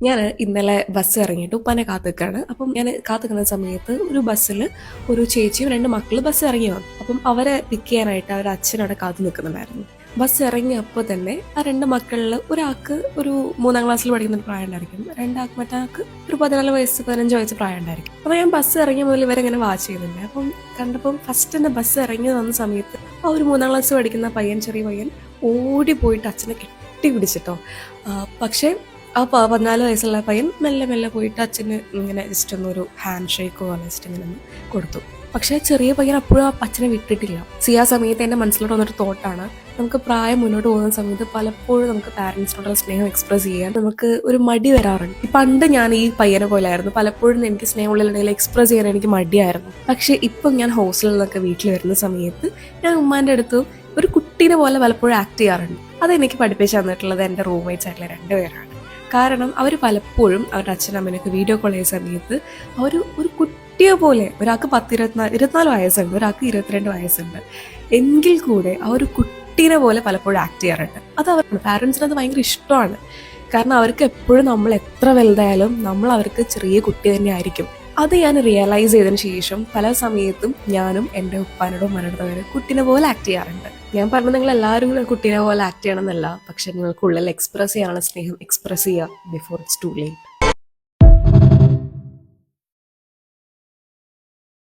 ഞാൻ ഇന്നലെ ബസ് ഇറങ്ങിയിട്ട് ഉപ്പാനെ കാത്തുനിൽക്കുകയാണ്. അപ്പം ഞാൻ കാത്തുനിൽക്കുന്ന സമയത്ത് ഒരു ബസ്സിൽ ഒരു ചേച്ചിയും 2 മക്കളും ബസ് ഇറങ്ങി വന്നു. അപ്പം അവരെ പിക്ക് ചെയ്യാനായിട്ട് അവരുടെ അച്ഛൻ അവിടെ കാത്തു നിൽക്കുന്നുണ്ടായിരുന്നു. ബസ് ഇറങ്ങിയപ്പോൾ തന്നെ ആ 2 മക്കളിൽ ഒരാൾക്ക് ഒരു 3ാം ക്ലാസ്സിൽ പഠിക്കുന്ന ഒരു പ്രായം ഉണ്ടായിരിക്കും, മറ്റാൾക്ക് ഒരു 14 വയസ്സ് 15 വയസ്സ് പ്രായം ഉണ്ടായിരിക്കും. അപ്പോൾ ഞാൻ ബസ് ഇറങ്ങിയ മുതൽ ഇവരെങ്ങനെ വാച്ച് ചെയ്യുന്നുണ്ട്. അപ്പം കണ്ടപ്പം ഫസ്റ്റ് തന്നെ ബസ് ഇറങ്ങി വന്ന സമയത്ത് ആ ഒരു 3ാം ക്ലാസ് പഠിക്കുന്ന ചെറിയ പയ്യൻ ഓടി പോയിട്ട് അച്ഛനെ കെട്ടി പിടിച്ചിട്ടോ. പക്ഷേ ആ 14 വയസ്സുള്ള പയ്യൻ മെല്ലെ മെല്ലെ പോയിട്ട് അച്ഛന് ഇങ്ങനെ ജസ്റ്റ് ഒന്നൊരു ഹാൻഡ് ഷേക്കോ ജസ്റ്റ് ഇങ്ങനെ ഒന്ന് കൊടുത്തു. പക്ഷേ ചെറിയ പയ്യൻ അപ്പോഴും ആ അച്ഛനെ വിട്ടിട്ടില്ല. ആ സമയത്ത് എൻ്റെ മനസ്സിലോട്ട് വന്നൊരു തോട്ടാണ്, നമുക്ക് പ്രായം മുന്നോട്ട് പോകുന്ന സമയത്ത് പലപ്പോഴും നമുക്ക് പാരൻസിനോടുള്ള സ്നേഹം എക്സ്പ്രസ് ചെയ്യാൻ നമുക്ക് ഒരു മടി വരാറുണ്ട്. പണ്ട് ഞാൻ ഈ പയ്യനെ പോലെയായിരുന്നു. പലപ്പോഴും എനിക്ക് സ്നേഹമുള്ളിൽ എക്സ്പ്രസ് ചെയ്യാൻ എനിക്ക് മടിയായിരുന്നു. പക്ഷേ ഇപ്പം ഞാൻ ഹോസ്റ്റലിൽ നിന്നൊക്കെ വീട്ടിൽ വരുന്ന സമയത്ത് ഞാൻ ഉമ്മാൻ്റെ അടുത്തും ഒരു കുട്ടീനെ പോലെ പലപ്പോഴും ആക്ട് ചെയ്യാറുണ്ട്. അതെനിക്ക് പഠിപ്പിച്ചു തന്നിട്ടുള്ളത് എൻ്റെ റൂംമേറ്റ്സ് ആയിട്ടുള്ള 2 പേരാണ്. കാരണം അവർ പലപ്പോഴും അവരുടെ അച്ഛനമ്മനൊക്കെ വീഡിയോ കോൾ ചെയ്യുന്ന സമയത്ത് അവർ ഒരു കുട്ടിയെ പോലെ, ഒരാൾക്ക് 24 വയസ്സുണ്ട്, ഒരാൾക്ക് 22 വയസ്സുണ്ട്, എങ്കിൽ കൂടെ ആ ഒരു കുട്ടീനെ പോലെ പലപ്പോഴും ആക്ട് ചെയ്യാറുണ്ട്. അത് അവർക്ക് പാരൻസിന് അത് ഭയങ്കര ഇഷ്ടമാണ്. കാരണം അവർക്ക് എപ്പോഴും നമ്മൾ എത്ര വലുതായാലും നമ്മൾ അവർക്ക് ചെറിയ കുട്ടി തന്നെ ആയിരിക്കും. അത് ഞാൻ റിയലൈസ് ചെയ്തതിന് ശേഷം പല സമയത്തും ഞാനും എൻ്റെ ഉപ്പാനോടും ഉമ്മാനോടും കുട്ടീനെ പോലെ ആക്ട് ചെയ്യാറുണ്ട്. ഞാൻ പറഞ്ഞു, നിങ്ങൾ എല്ലാവരും കുട്ടീനെ പോലെ ആക്ട് ചെയ്യണം എന്നല്ല, പക്ഷെ നിങ്ങൾക്കുള്ളിൽ എക്സ്പ്രസ് ചെയ്യാനുള്ള സ്നേഹം എക്സ്പ്രസ് ചെയ്യുക ബിഫോർ ഇറ്റ്സ് ടു ലേറ്റ്.